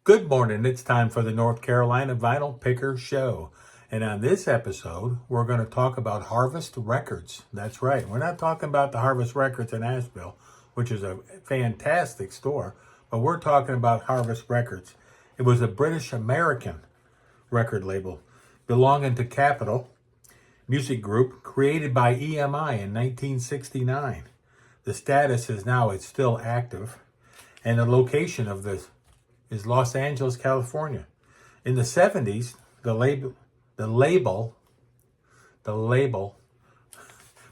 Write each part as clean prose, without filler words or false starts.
Good morning. It's time for the North Carolina Vinyl Picker Show. And on this episode, we're going to talk about Harvest Records. That's right. We're not talking about the Harvest Records in Asheville, which is a fantastic store, but we're talking about Harvest Records. It was a British American record label belonging to Capitol Music Group, created by EMI in 1969. The status is now it's still active, and the location of this is Los Angeles, California. In the 70s, the label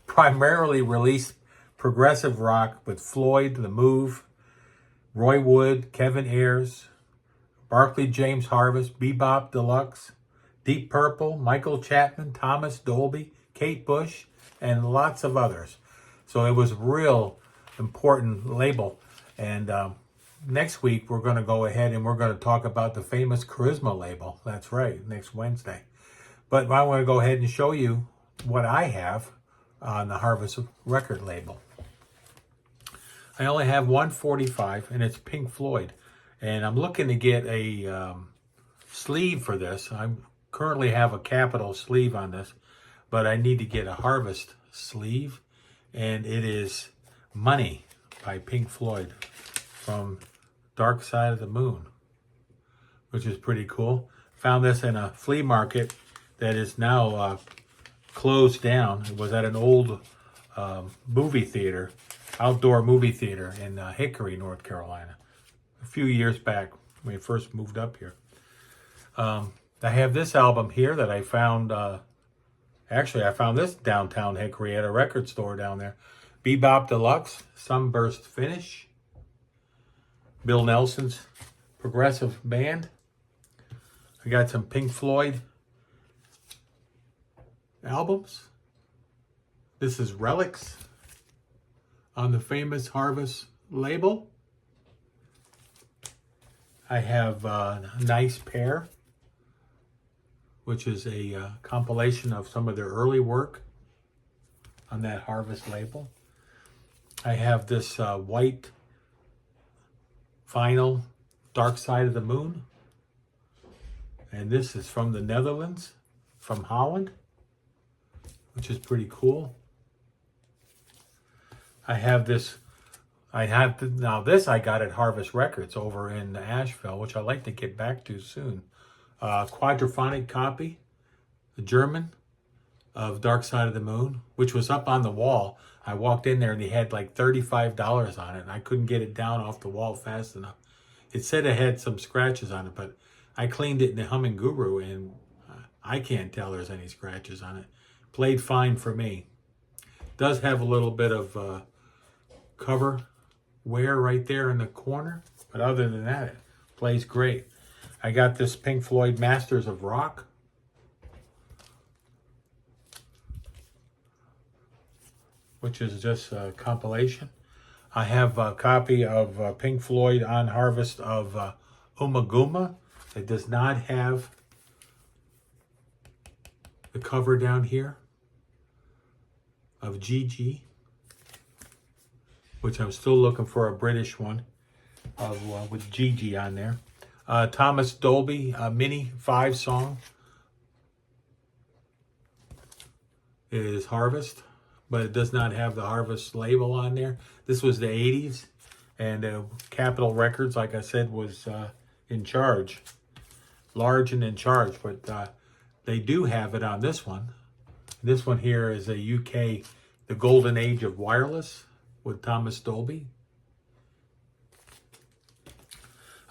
primarily released progressive rock with Floyd, The Move, Roy Wood, Kevin Ayers, Barclay James Harvest, Bebop Deluxe, Deep Purple, Michael Chapman, Thomas Dolby, Kate Bush, and lots of others. So it was a real important label. And next week, we're going to go ahead and we're going to talk about the famous Charisma label. That's right, next Wednesday. But I want to go ahead and show you what I have on the Harvest record label. I only have 145, and it's Pink Floyd. And I'm looking to get a sleeve for this. I currently have a Capitol sleeve on this, but I need to get a Harvest sleeve. And it is Money by Pink Floyd from Dark Side of the Moon, which is pretty cool. Found this in a flea market that is now closed down. It was at an old movie theater, outdoor movie theater in Hickory, North Carolina, a few years back when we first moved up here. I have this album here that I found, actually I found this downtown Hickory at a record store down there. Bebop Deluxe, Sunburst Finish, Bill Nelson's progressive band. I got some Pink Floyd albums. This is Relics on the famous Harvest label. I have a Nice Pair, which is a compilation of some of their early work on that Harvest label. I have this white vinyl, Dark Side of the Moon. And this is from the Netherlands, from Holland, which is pretty cool. I have this, now this I got at Harvest Records over in Asheville, which I'd like to get back to soon. Quadraphonic copy, the German, of Dark Side of the Moon, which was up on the wall. I walked in there and they had like $35 on it, and I couldn't get it down off the wall fast enough. It said it had some scratches on it, but I cleaned it in the Humming Guru, and I can't tell there's any scratches on it. Played fine for me. Does have a little bit of cover wear right there in the corner, but other than that, it plays great. I got this Pink Floyd Masters of Rock, which is just a compilation. I have a copy of Pink Floyd on Harvest of Ummagumma. It does not have the cover down here of Gigi, which I'm still looking for a British one of with Gigi on there. Thomas Dolby Mini 5 song is Harvest, but it does not have the Harvest label on there. This was the 80s, and Capitol Records, like I said, was in charge, large and in charge, but they do have it on this one. This one here is a UK, the golden age of wireless with Thomas Dolby.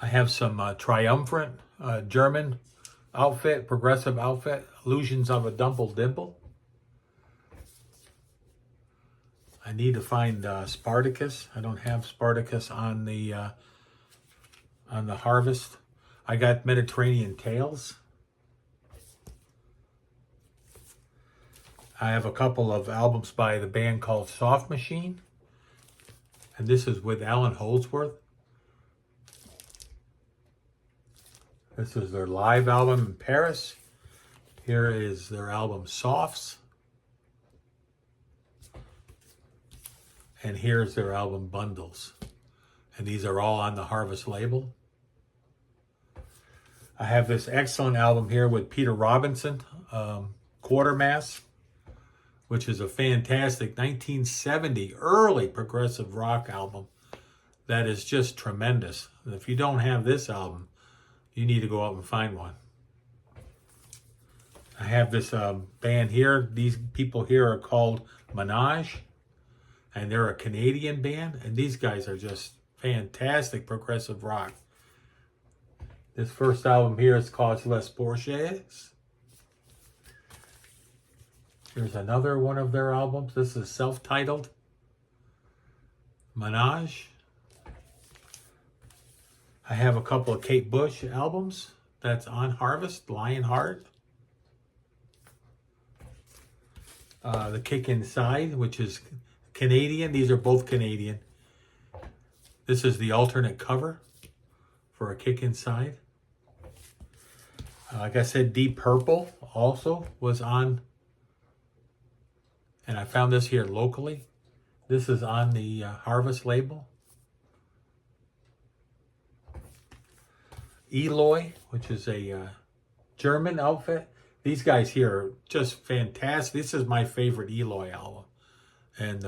I have some triumphant German outfit, progressive outfit, Illusions of a Dumble Dimple. I need to find Spartacus. I don't have Spartacus on the Harvest. I got Mediterranean Tales. I have a couple of albums by the band called Soft Machine. And this is with Alan Holdsworth. This is their live album in Paris. Here is their album Softs. And here's their album Bundles. And these are all on the Harvest label. I have this excellent album here with Peter Robinson, Quartermass, which is a fantastic 1970 early progressive rock album that is just tremendous. If you don't have this album, you need to go out and find one. I have this band here. These people here are called Menage, and they're a Canadian band, and these guys are just fantastic progressive rock. This first album here is called Les Bourgeois. Here's another one of their albums. This is self-titled, Menage. I have a couple of Kate Bush albums that's on Harvest, Lionheart. The Kick Inside, which is Canadian. These are both Canadian. This is the alternate cover for A Kick Inside. Like I said, Deep Purple also was on, and I found this here locally. This is on the Harvest label. Eloy, which is a German outfit. These guys here are just fantastic. This is my favorite Eloy album. And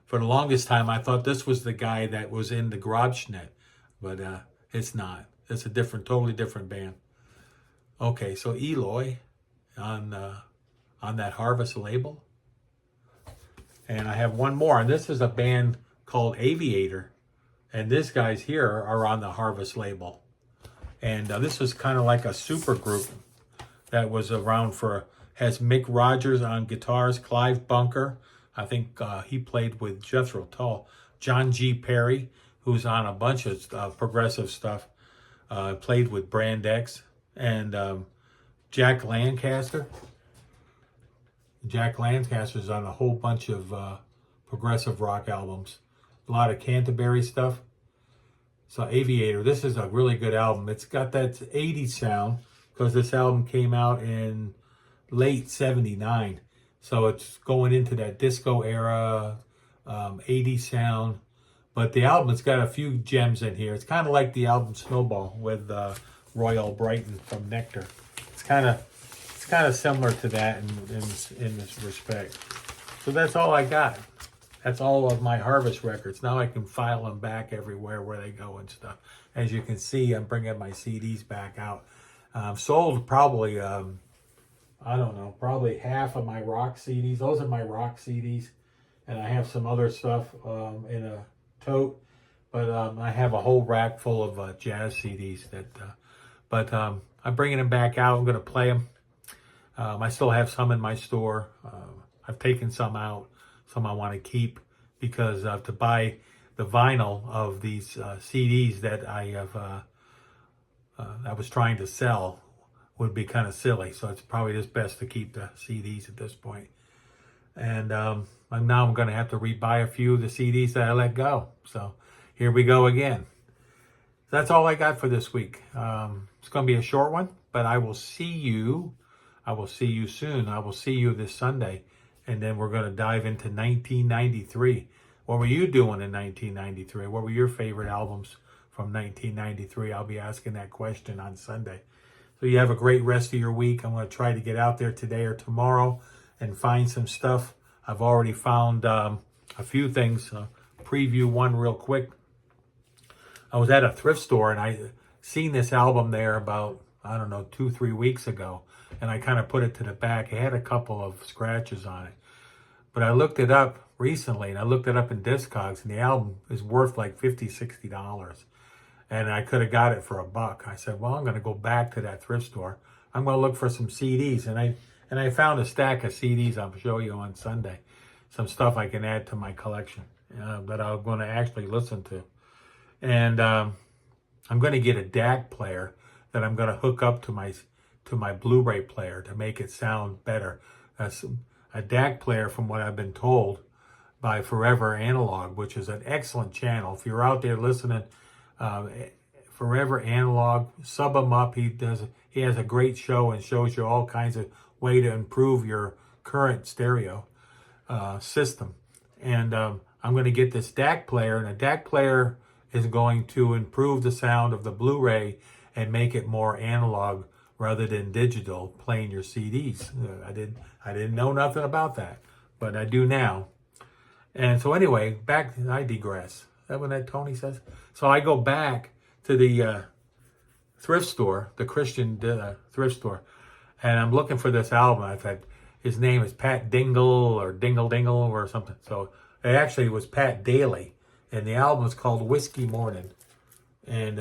for the longest time, I thought this was the guy that was in the Grobschnitt, but it's not. It's a totally different band. Okay, so Eloy on that Harvest label. And I have one more, and this is a band called Aviator. And these guys here are on the Harvest label. And this was kind of like a super group that was around has Mick Rogers on guitars, Clive Bunker. I think he played with Jethro Tull. John G. Perry, who's on a bunch of progressive stuff, played with Brand X. And Jack Lancaster. Jack Lancaster's on a whole bunch of progressive rock albums. A lot of Canterbury stuff. So Aviator, this is a really good album. It's got that 80s sound because this album came out in late 79. So it's going into that disco era, 80s sound. But the album, it's got a few gems in here. It's kind of like the album Snowball with Roy Albrighton from Nectar. It's kind of similar to that in this respect. So that's all I got. That's all of my Harvest records. Now I can file them back everywhere where they go and stuff. As you can see, I'm bringing my CDs back out. Sold probably, I don't know, probably half of my rock CDs. Those are my rock CDs. And I have some other stuff in a tote. But I have a whole rack full of jazz CDs. I'm bringing them back out. I'm going to play them. I still have some in my store. I've taken some out. Some I want to keep because to buy the vinyl of these CDs that I was trying to sell would be kind of silly. So it's probably just best to keep the CDs at this point. And now I'm going to have to rebuy a few of the CDs that I let go. So here we go again. That's all I got for this week. It's going to be a short one, but I will see you. I will see you soon. I will see you this Sunday. And then we're going to dive into 1993. What were you doing in 1993? What were your favorite albums from 1993? I'll be asking that question on Sunday. So you have a great rest of your week. I'm going to try to get out there today or tomorrow and find some stuff. I've already found a few things. Preview one real quick. I was at a thrift store and I seen this album there about, 2-3 weeks ago. And I kind of put it to the back. It had a couple of scratches on it. But I looked it up recently, and I looked it up in Discogs, and the album is worth like $50, $60. And I could have got it for $1. I said, well, I'm going to go back to that thrift store. I'm going to look for some CDs. And I found a stack of CDs I'll show you on Sunday. Some stuff I can add to my collection that I'm going to actually listen to. And I'm going to get a DAC player that I'm going to hook up to my Blu-ray player to make it sound better. That's a DAC player, from what I've been told, by Forever Analog, which is an excellent channel. If you're out there listening, Forever Analog, sub him up. He has a great show and shows you all kinds of way to improve your current stereo system. And I'm going to get this DAC player, and a DAC player is going to improve the sound of the Blu-ray and make it more analog rather than digital, playing your CDs. I didn't know nothing about that, but I do now. And so anyway, back, I digress. Is that what that Tony says? So I go back to the thrift store, the Christian thrift store, and I'm looking for this album. I thought his name is Pat Dingle or Dingle Dingle or something. So it actually was Pat Daly, and the album is called Whiskey Morning. And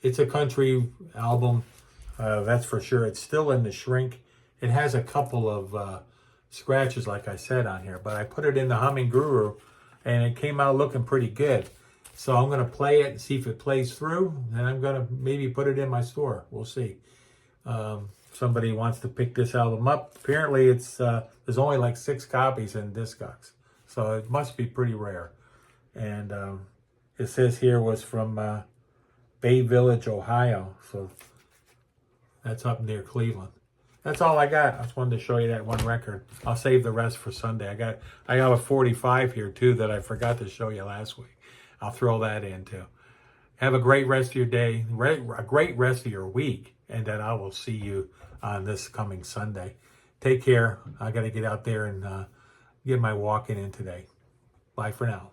it's a country album, that's for sure. It's still in the shrink. It has a couple of scratches, like I said, on here, but I put it in the Humming Guru, and it came out looking pretty good. So I'm going to play it and see if it plays through, and I'm going to maybe put it in my store. We'll see. Somebody wants to pick this album up. Apparently, it's there's only like 6 copies in Discogs, so it must be pretty rare. And it says here was from Bay Village, Ohio, so that's up near Cleveland. That's all I got. I just wanted to show you that one record. I'll save the rest for Sunday. I got a 45 here too that I forgot to show you last week. I'll throw that in too. Have a great rest of your day, a great rest of your week, and then I will see you on this coming Sunday. Take care. I got to get out there and get my walking in today. Bye for now.